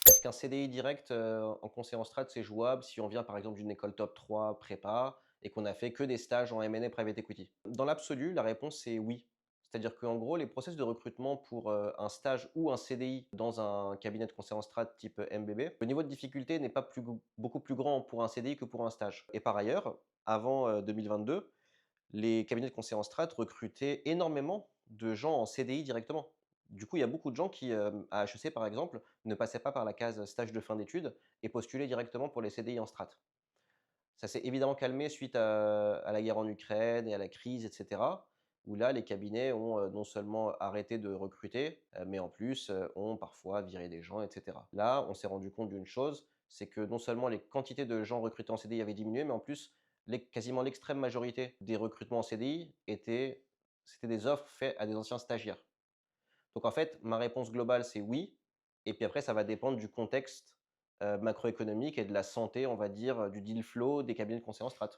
Est-ce qu'un CDI direct, en conseiller en strat, c'est jouable si on vient par exemple d'une école top 3 prépa et qu'on a fait que des stages en M&A private equity? Dans l'absolu, la réponse c'est oui. C'est-à-dire qu'en gros, les process de recrutement pour, un stage ou un CDI dans un cabinet de conseil en strat type MBB, le niveau de difficulté n'est pas beaucoup plus grand pour un CDI que pour un stage. Et par ailleurs, avant, 2022, les cabinets de conseil en strat recrutaient énormément de gens en CDI directement. Du coup, il y a beaucoup de gens qui, à HEC par exemple, ne passaient pas par la case stage de fin d'études et postulaient directement pour les CDI en strat. Ça s'est évidemment calmé suite à la guerre en Ukraine et à la crise et cetera, où là, les cabinets ont, non seulement arrêté de recruter, mais en plus, ont parfois viré des gens et cetera. Là, on s'est rendu compte d'une chose, c'est que non seulement les quantités de gens recrutés en CDI avaient diminué, mais en plus, quasiment l'extrême majorité des recrutements en CDI c'était des offres faites à des anciens stagiaires. Donc en fait, ma réponse globale, c'est oui. Et puis après, ça va dépendre du contexte macroéconomique et de la santé, on va dire, du deal flow des cabinets de conseil en strat.